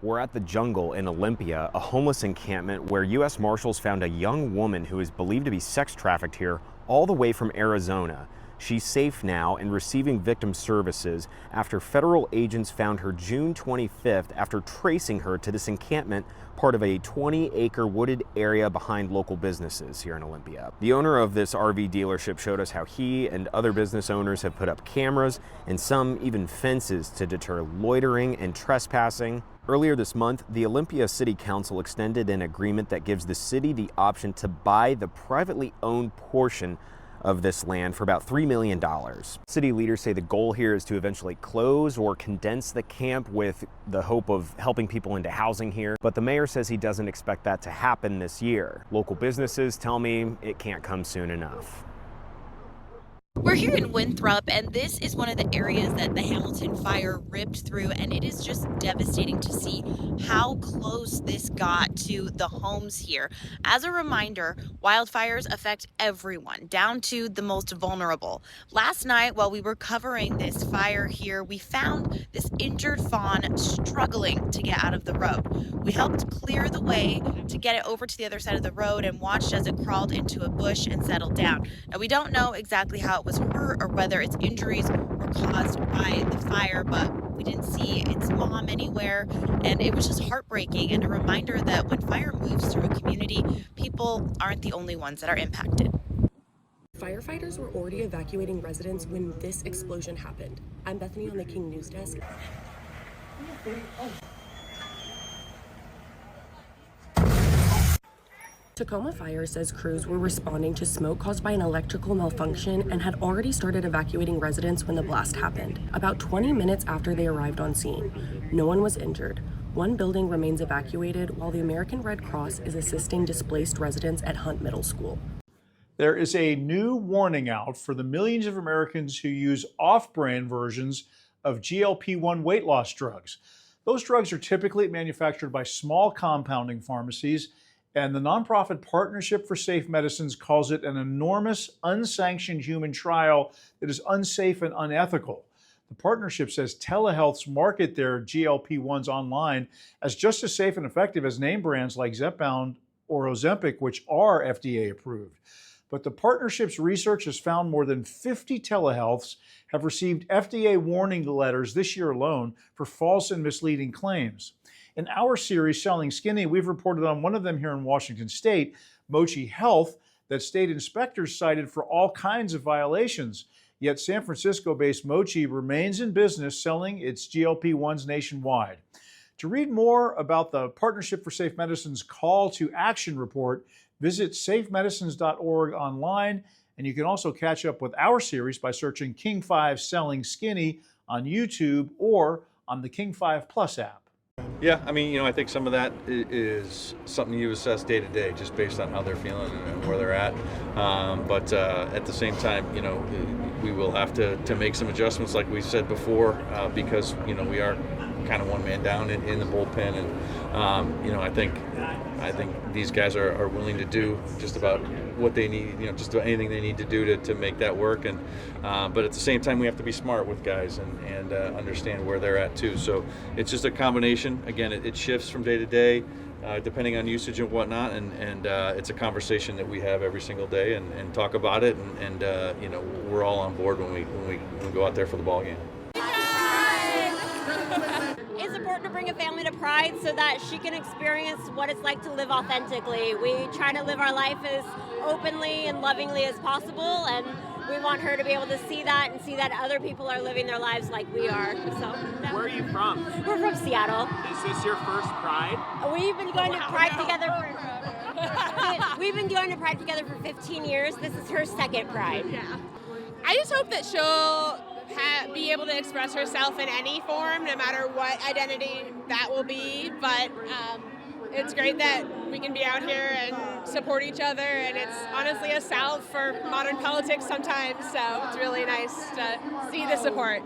We're at the Jungle in Olympia, a homeless encampment where U.S. Marshals found a young woman who is believed to be sex trafficked here all the way from Arizona. She's safe now and receiving victim services after federal agents found her June 25th after tracing her to this encampment, part of a 20-acre wooded area behind local businesses here in Olympia. The owner of this RV dealership showed us how he and other business owners have put up cameras and some even fences to deter loitering and trespassing. Earlier this month, the Olympia City Council extended an agreement that gives the city the option to buy the privately owned portion of this land for about $3 million. City leaders say the goal here is to eventually close or condense the camp with the hope of helping people into housing here, but the mayor says he doesn't expect that to happen this year. Local businesses tell me it can't come soon enough. We're here in Winthrop, and this is one of the areas that the Hamilton fire ripped through, and it is just devastating to see how close this got to the homes here. As a reminder, wildfires affect everyone, down to the most vulnerable. Last night, while we were covering this fire here, we found this injured fawn struggling to get out of the road. We helped clear the way to get it over to the other side of the road and watched as it crawled into a bush and settled down. Now, we don't know exactly how it was hurt or whether its injuries were caused by the fire, but we didn't see its mom anywhere, and it was just heartbreaking and a reminder that when fire moves through a community, people aren't the only ones that are impacted. Firefighters were already evacuating residents when this explosion happened. I'm Bethany on the King News Desk. Tacoma Fire says crews were responding to smoke caused by an electrical malfunction and had already started evacuating residents when the blast happened. About 20 minutes after they arrived on scene, no one was injured. One building remains evacuated while the American Red Cross is assisting displaced residents at Hunt Middle School. There is a new warning out for the millions of Americans who use off-brand versions of GLP-1 weight loss drugs. Those drugs are typically manufactured by small compounding pharmacies, and the nonprofit Partnership for Safe Medicines calls it an enormous, unsanctioned human trial that is unsafe and unethical. The partnership says telehealths market their GLP-1s online as just as safe and effective as name brands like Zepbound or Ozempic, which are FDA approved. But the partnership's research has found more than 50 telehealths have received FDA warning letters this year alone for false and misleading claims. In our series, Selling Skinny, we've reported on one of them here in Washington State, Mochi Health, that state inspectors cited for all kinds of violations. Yet San Francisco-based Mochi remains in business selling its GLP-1s nationwide. To read more about the Partnership for Safe Medicine's Call to Action report, visit safemedicines.org online, and you can also catch up with our series by searching King 5 Selling Skinny on YouTube or on the King 5 Plus app. Yeah, I mean, I think some of that is something you assess day to day, just based on how they're feeling and where they're at. But at the same time, we will have to make some adjustments, like we said before, because we are kind of one man down in the bullpen, and I think these guys are willing to do just about what they need, just about anything they need to do to make that work. And but at the same time, we have to be smart with guys and understand where they're at too. So it's just a combination. Again, it shifts from day to day, depending on usage and whatnot. And it's a conversation that we have every single day and talk about it. And we're all on board when we go out there for the ball game. It's important to bring a family to Pride so that she can experience what it's like to live authentically. We try to live our life as openly and lovingly as possible, and we want her to be able to see that and see that other people are living their lives like we are. So, Where are you from? We're from Seattle. Is this your first Pride? We've been going to Pride together for 15 years. This is her second Pride. Yeah. I just hope that she'll be able to express herself in any form, no matter what identity that will be. But it's great that we can be out here and support each other, and it's honestly a salve for modern politics sometimes, so it's really nice to see the support.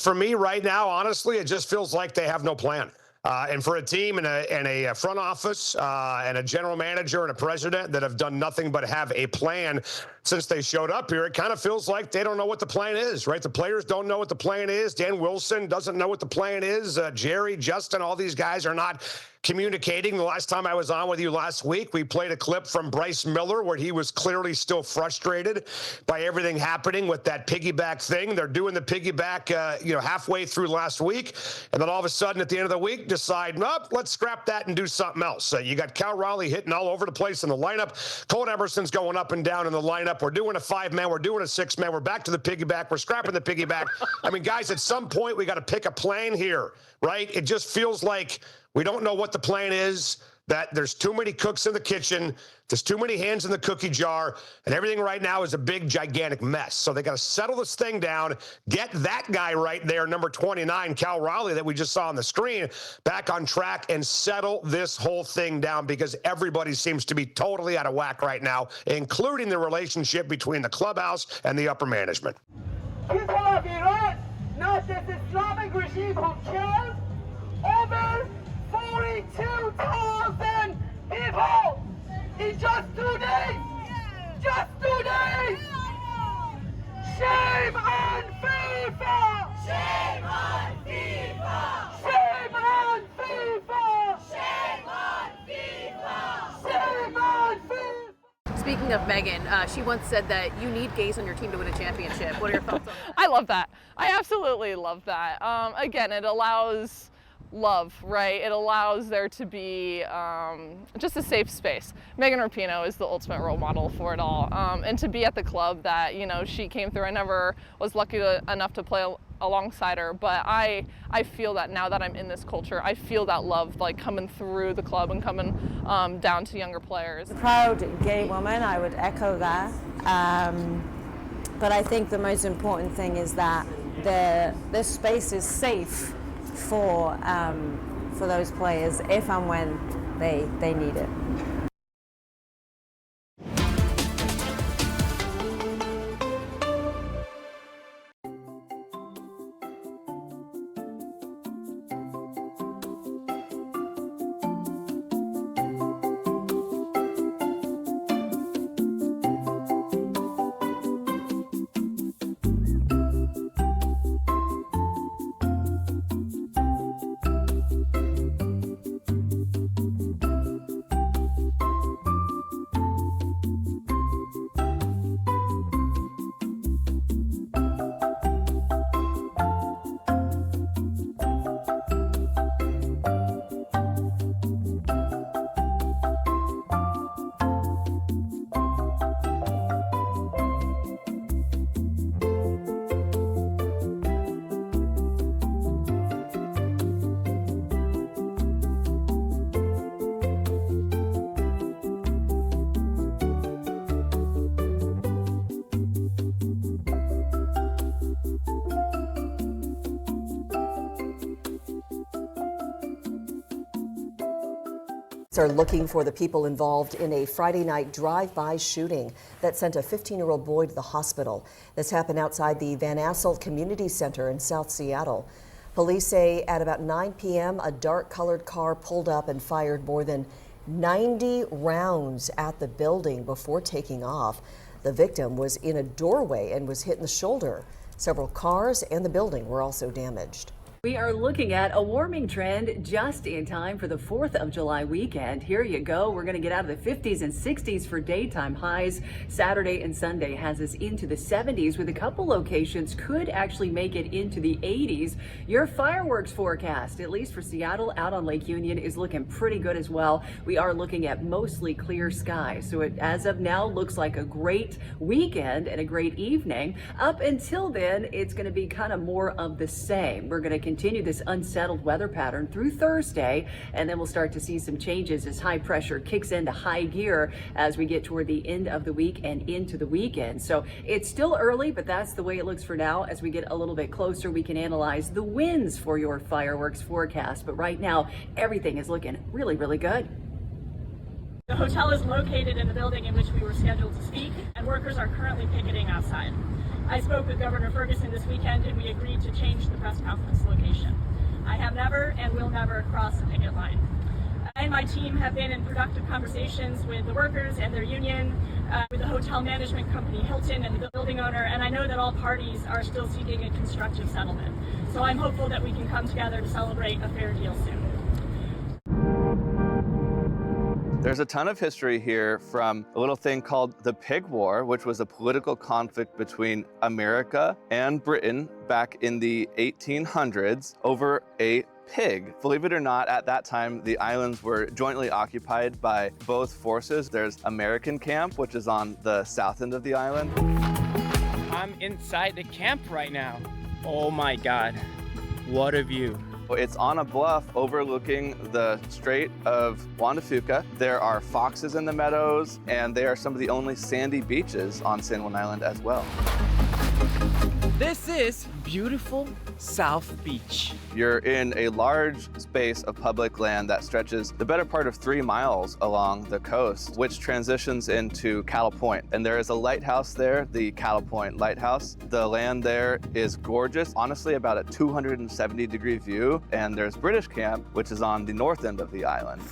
For me right now, honestly, it just feels like they have no plan. And for a team and a front office and a general manager and a president that have done nothing but have a plan since they showed up here, it kind of feels like they don't know what the plan is, right? The players don't know what the plan is. Dan Wilson doesn't know what the plan is. Jerry, Justin, all these guys are not communicating. The last time I was on with you last week, we played a clip from Bryce Miller where he was clearly still frustrated by everything happening with that piggyback thing. They're doing the piggyback, halfway through last week, and then all of a sudden at the end of the week decide, nope, let's scrap that and do something else. You got Cal Raleigh hitting all over the place in the lineup. Colt Emerson's going up and down in the lineup. We're doing a 5-man. We're doing a 6-man. We're back to the piggyback. We're scrapping the piggyback. I mean, guys, at some point we got to pick a plan here, right? It just feels like we don't know what the plan is, that there's too many cooks in the kitchen, there's too many hands in the cookie jar, and everything right now is a big, gigantic mess. So they got to settle this thing down, get that guy right there, number 29, Cal Raleigh, that we just saw on the screen, back on track and settle this whole thing down because everybody seems to be totally out of whack right now, including the relationship between the clubhouse and the upper management. People of Iran, not this Islamic regime who killed over 42,000 people in just 2 days! Just 2 days! Shame on FIFA! Shame on FIFA! Shame on FIFA! Shame on FIFA! Shame on FIFA! Speaking of Megan, she once said that you need gays on your team to win a championship. What are your thoughts on that? I love that. I absolutely love that. Again, it allows love, right? It allows there to be just a safe space. Megan Rapinoe is the ultimate role model for it all. And to be at the club that, she came through, I never was lucky enough to play alongside her, but I feel that now that I'm in this culture, I feel that love like coming through the club and coming down to younger players. Proud gay woman, I would echo that. But I think the most important thing is that this space is safe for those players if and when they need it. Are looking for the people involved in a Friday night drive-by shooting that sent a 15-year-old boy to the hospital. This happened outside the Van Asselt Community Center in South Seattle. Police say at about 9 p.m. a dark-colored car pulled up and fired more than 90 rounds at the building before taking off. The victim was in a doorway and was hit in the shoulder. Several cars and the building were also damaged. We are looking at a warming trend just in time for the 4th of July weekend. Here you go. We're going to get out of the 50s and 60s for daytime highs. Saturday and Sunday has us into the 70s with a couple locations could actually make it into the 80s. Your fireworks forecast, at least for Seattle out on Lake Union, is looking pretty good as well. We are looking at mostly clear skies. So it, as of now, looks like a great weekend and a great evening. Up until then, it's going to be kind of more of the same. We're going to continue this unsettled weather pattern through Thursday, and then we'll start to see some changes as high pressure kicks into high gear as we get toward the end of the week and into the weekend. So it's still early, but that's the way it looks for now. As we get a little bit closer, we can analyze the winds for your fireworks forecast. But right now, everything is looking really, really good. The hotel is located in the building in which we were scheduled to speak, and workers are currently picketing outside. I spoke with Governor Ferguson this weekend, and we agreed to change the press conference location. I have never and will never cross the picket line. I and my team have been in productive conversations with the workers and their union with the hotel management company Hilton and the building owner, and I know that all parties are still seeking a constructive settlement. So I'm hopeful that we can come together to celebrate a fair deal soon. There's a ton of history here, from a little thing called the Pig War, which was a political conflict between America and Britain back in the 1800s over a pig. Believe it or not, at that time, the islands were jointly occupied by both forces. There's American camp, which is on the south end of the island. I'm inside the camp right now. Oh my God, what a view. It's on a bluff overlooking the Strait of Juan de Fuca. There are foxes in the meadows, and they are some of the only sandy beaches on San Juan Island as well. This is beautiful South Beach. You're in a large space of public land that stretches the better part of 3 miles along the coast, which transitions into Cattle Point. And there is a lighthouse there, the Cattle Point Lighthouse. The land there is gorgeous, honestly about a 270-degree view. And there's British Camp, which is on the north end of the island.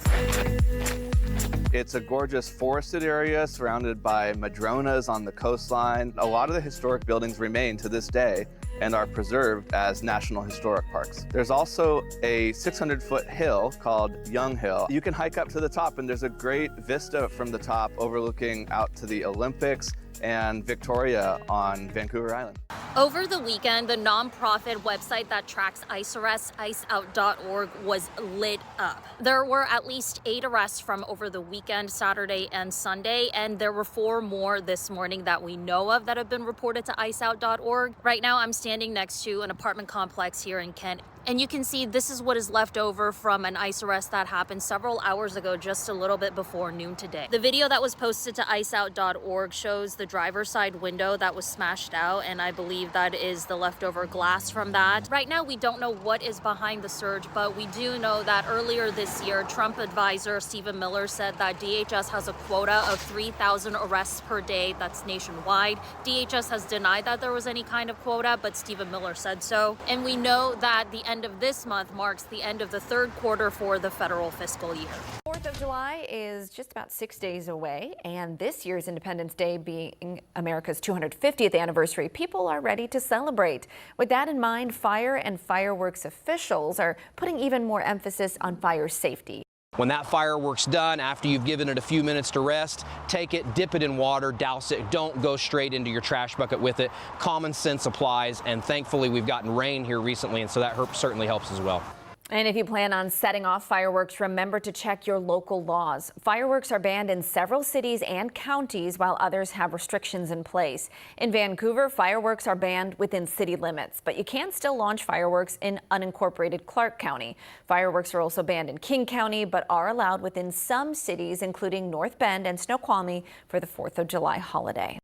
It's a gorgeous forested area surrounded by madronas on the coastline. A lot of the historic buildings remain to this day and are preserved as National Historic Parks. There's also a 600-foot hill called Young Hill. You can hike up to the top, and there's a great vista from the top overlooking out to the Olympics and Victoria on Vancouver Island. Over the weekend, the nonprofit website that tracks ICE arrests, iceout.org, was lit up. There were at least 8 arrests from over the weekend, Saturday and Sunday, and there were 4 more this morning that we know of that have been reported to iceout.org. Right now, I'm standing next to an apartment complex here in Kent, and you can see this is what is left over from an ICE arrest that happened several hours ago, just a little bit before noon today. The video that was posted to iceout.org shows the driver's side window that was smashed out, and I believe that is the leftover glass from that. Right now, we don't know what is behind the surge, but we do know that earlier this year, Trump advisor Stephen Miller said that DHS has a quota of 3,000 arrests per day. That's nationwide. DHS has denied that there was any kind of quota, but Stephen Miller said so. And we know that the end of this month marks the end of the 3rd quarter for the federal fiscal year. 4th of July is just about 6 days away, and this year's Independence Day being America's 250th anniversary, people are ready to celebrate. With that in mind, fire and fireworks officials are putting even more emphasis on fire safety. When that firework's done, after you've given it a few minutes to rest, take it, dip it in water, douse it. Don't go straight into your trash bucket with it. Common sense applies, and thankfully we've gotten rain here recently, and so that certainly helps as well. And if you plan on setting off fireworks, remember to check your local laws. Fireworks are banned in several cities and counties, while others have restrictions in place. In Vancouver, fireworks are banned within city limits, but you can still launch fireworks in unincorporated Clark County. Fireworks are also banned in King County, but are allowed within some cities, including North Bend and Snoqualmie, for the 4th of July holiday.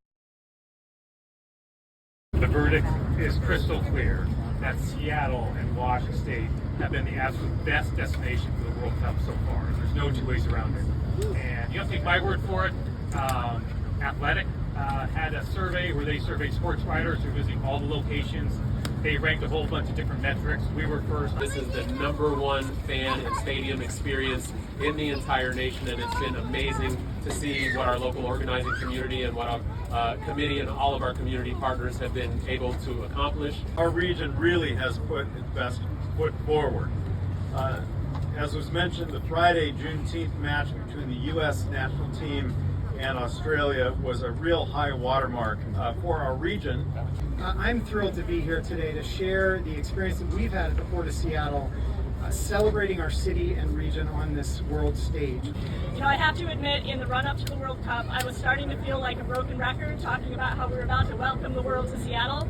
The verdict is crystal clear that Seattle and Washington State have been the absolute best destination for the World Cup so far. There's no 2 ways around it. And you have to take my word for it. Athletic had a survey where they surveyed sports writers who visited all the locations. They ranked a whole bunch of different metrics. We were first. This is the #1 fan and stadium experience in the entire nation, and it's been amazing to see what our local organizing community and what our committee and all of our community partners have been able to accomplish. Our region really has put its best foot forward. As was mentioned, the Friday Juneteenth match between the U.S. national team and Australia was a real high watermark for our region. I'm thrilled to be here today to share the experience that we've had at the Port of Seattle, celebrating our city and region on this world stage. You know, I have to admit, in the run-up to the World Cup, I was starting to feel like a broken record, talking about how we're about to welcome the world to Seattle.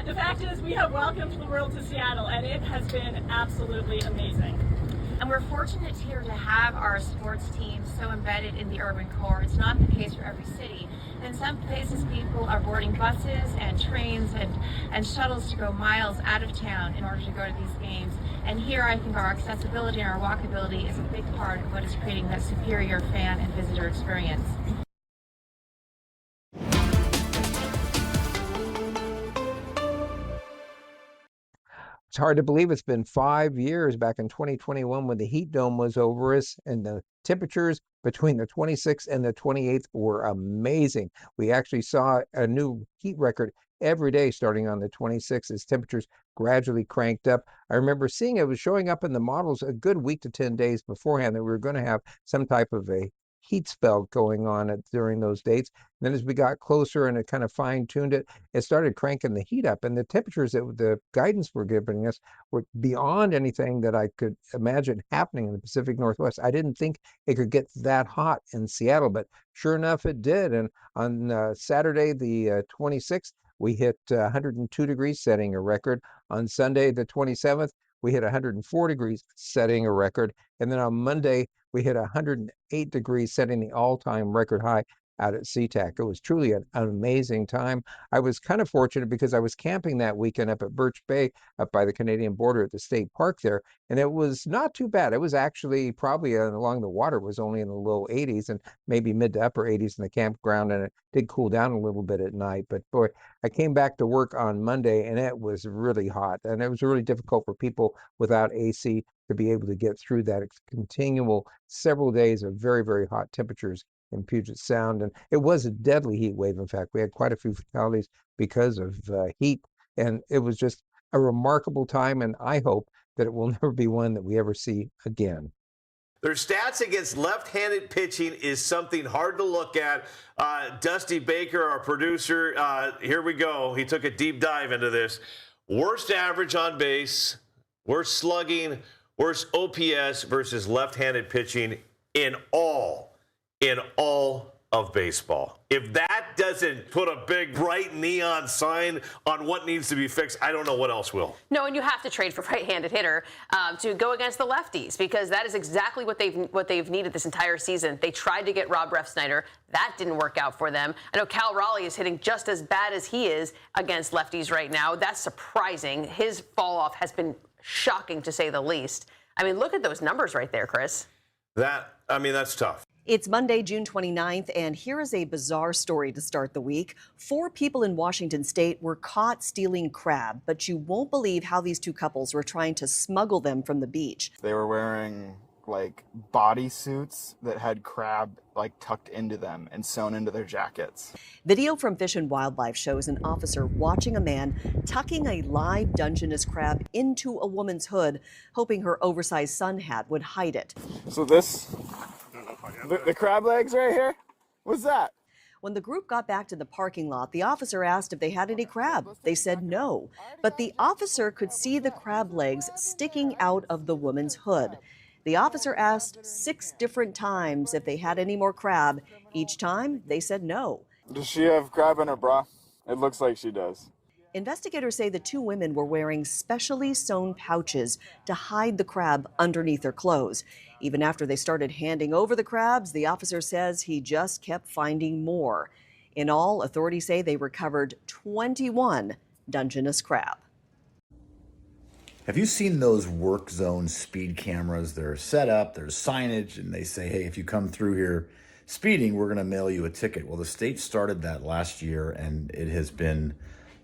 The fact is, we have welcomed the world to Seattle, and it has been absolutely amazing. And we're fortunate here to have our sports teams so embedded in the urban core. It's not the case for every city. In some places, people are boarding buses and trains and shuttles to go miles out of town in order to go to these games. And here, I think our accessibility and our walkability is a big part of what is creating that superior fan and visitor experience. It's hard to believe it's been 5 years back in 2021 when the heat dome was over us and the temperatures between the 26th and the 28th were amazing. We actually saw a new heat record every day starting on the 26th as temperatures gradually cranked up. I remember seeing it was showing up in the models a good week to 10 days beforehand that we were going to have some type of a heat spell going on during those dates. And then as we got closer and it kind of fine-tuned it, it started cranking the heat up. And the temperatures that the guidance were giving us were beyond anything that I could imagine happening in the Pacific Northwest. I didn't think it could get that hot in Seattle, but sure enough, it did. And on Saturday, the 26th, we hit 102 degrees, setting a record. On Sunday, the 27th, we hit 104 degrees, setting a record. And then on Monday, we hit 108 degrees, setting the all-time record high out at SeaTac. It was truly an amazing time. I was kind of fortunate because I was camping that weekend up at Birch Bay, up by the Canadian border at the state park there, and it was not too bad. It was actually probably along the water was only in the low 80s and maybe mid to upper 80s in the campground, and it did cool down a little bit at night. But boy, I came back to work on Monday and it was really hot, and it was really difficult for people without AC to be able to get through that continual several days of very, very hot temperatures in Puget Sound. And it was a deadly heat wave. In fact, we had quite a few fatalities because of heat. And it was just a remarkable time. And I hope that it will never be one that we ever see again. Their stats against left-handed pitching is something hard to look at. Dusty Baker, our producer, here we go. He took a deep dive into this. Worst average on base, worst slugging, worst OPS versus left-handed pitching in all of baseball. If that doesn't put a big bright neon sign on what needs to be fixed, I don't know what else will. No, and you have to trade for right-handed hitter to go against the lefties, because that is exactly what they've needed this entire season. They tried to get Rob Refsnyder. That didn't work out for them. I know Cal Raleigh is hitting just as bad as he is against lefties right now. That's surprising. His fall-off has been shocking, to say the least. I mean, look at those numbers right there, Chris. That's tough. It's Monday, June 29th, and here is a bizarre story to start the week. 4 people in Washington state were caught stealing crab, but you won't believe how these two couples were trying to smuggle them from the beach. They were wearing like bodysuits that had crab like tucked into them and sewn into their jackets. Video from Fish and Wildlife shows an officer watching a man tucking a live Dungeness crab into a woman's hood, hoping her oversized sun hat would hide it. So the crab legs right here, what's that? When the group got back to the parking lot, the officer asked if they had any crab. They said no, but the officer could see the crab legs sticking out of the woman's hood. The officer asked 6 different times if they had any more crab. Each time, they said no. Does she have crab in her bra? It looks like she does. Investigators say the 2 women were wearing specially sewn pouches to hide the crab underneath their clothes. Even after they started handing over the crabs, the officer says he just kept finding more. In all, authorities say they recovered 21 Dungeness crab. Have you seen those work zone speed cameras? They're set up, there's signage, and they say, hey, if you come through here speeding, we're going to mail you a ticket. Well, the state started that last year, and it has been,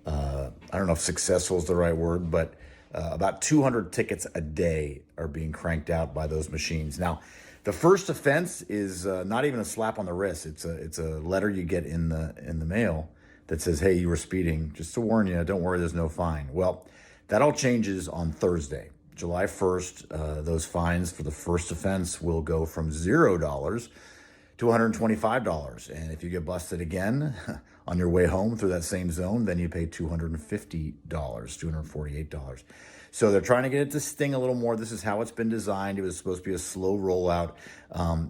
I don't know if successful is the right word, but about 200 tickets a day are being cranked out by those machines. Now, the first offense is not even a slap on the wrist. It's a letter you get in the mail that says, hey, you were speeding. Just to warn you, don't worry, there's no fine. Well, that all changes on Thursday, July 1st. Those fines for the first offense will go from $0 to $125. And if you get busted again on your way home through that same zone, then you pay $250, $248. So they're trying to get it to sting a little more. This is how it's been designed. It was supposed to be a slow rollout.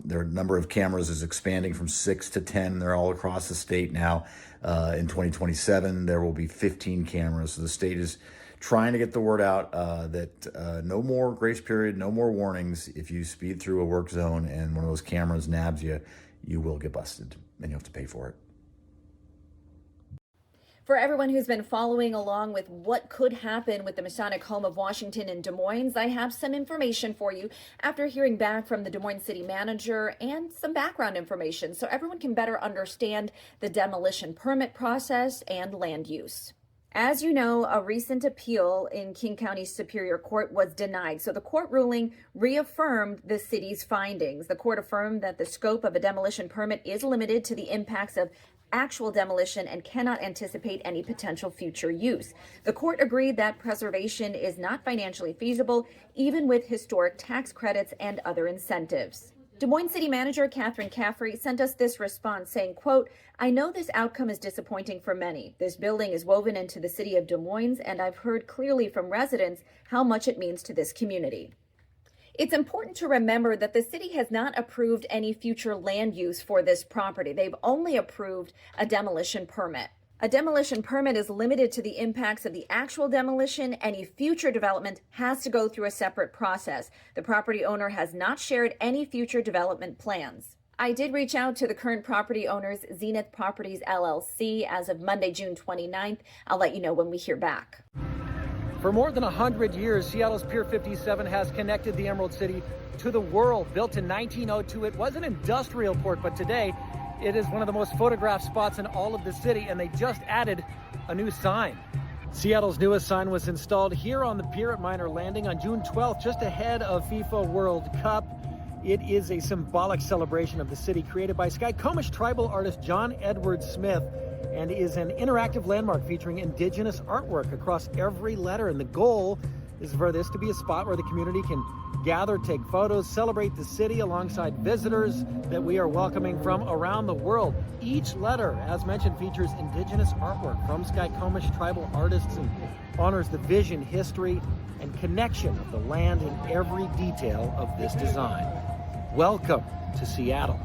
Their number of cameras is expanding from 6 to 10. They're all across the state now. In 2027, there will be 15 cameras. So the state is trying to get the word out that no more grace period, no more warnings. If you speed through a work zone and one of those cameras nabs you, you will get busted and you have to pay for it. For everyone who's been following along with what could happen with the Masonic Home of Washington in Des Moines, I have some information for you after hearing back from the Des Moines City Manager and some background information so everyone can better understand the demolition permit process and land use. As you know, a recent appeal in King County Superior Court was denied. So the court ruling reaffirmed the city's findings. The court affirmed that the scope of a demolition permit is limited to the impacts of actual demolition and cannot anticipate any potential future use. The court agreed that preservation is not financially feasible, even with historic tax credits and other incentives. Des Moines City Manager Catherine Caffrey sent us this response saying, quote, "I know this outcome is disappointing for many. This building is woven into the city of Des Moines, and I've heard clearly from residents how much it means to this community." It's important to remember that the city has not approved any future land use for this property. They've only approved a demolition permit. A demolition permit is limited to the impacts of the actual demolition. Any future development has to go through a separate process. The property owner has not shared any future development plans. I did reach out to the current property owners, Zenith Properties LLC, as of Monday, June 29th. I'll let you know when we hear back. For more than 100 years, Seattle's Pier 57 has connected the Emerald City to the world. Built in 1902, it was an industrial port, but today it is one of the most photographed spots in all of the city, and they just added a new sign. Seattle's newest sign was installed here on the pier at Minor Landing on June 12th, just ahead of FIFA World Cup. It is a symbolic celebration of the city created by Skykomish tribal artist John Edward Smith, and is an interactive landmark featuring indigenous artwork across every letter. And the goal is for this to be a spot where the community can gather, take photos, celebrate the city alongside visitors that we are welcoming from around the world. Each letter, as mentioned, features indigenous artwork from Skykomish tribal artists and honors the vision, history, and connection of the land in every detail of this design. Welcome to Seattle.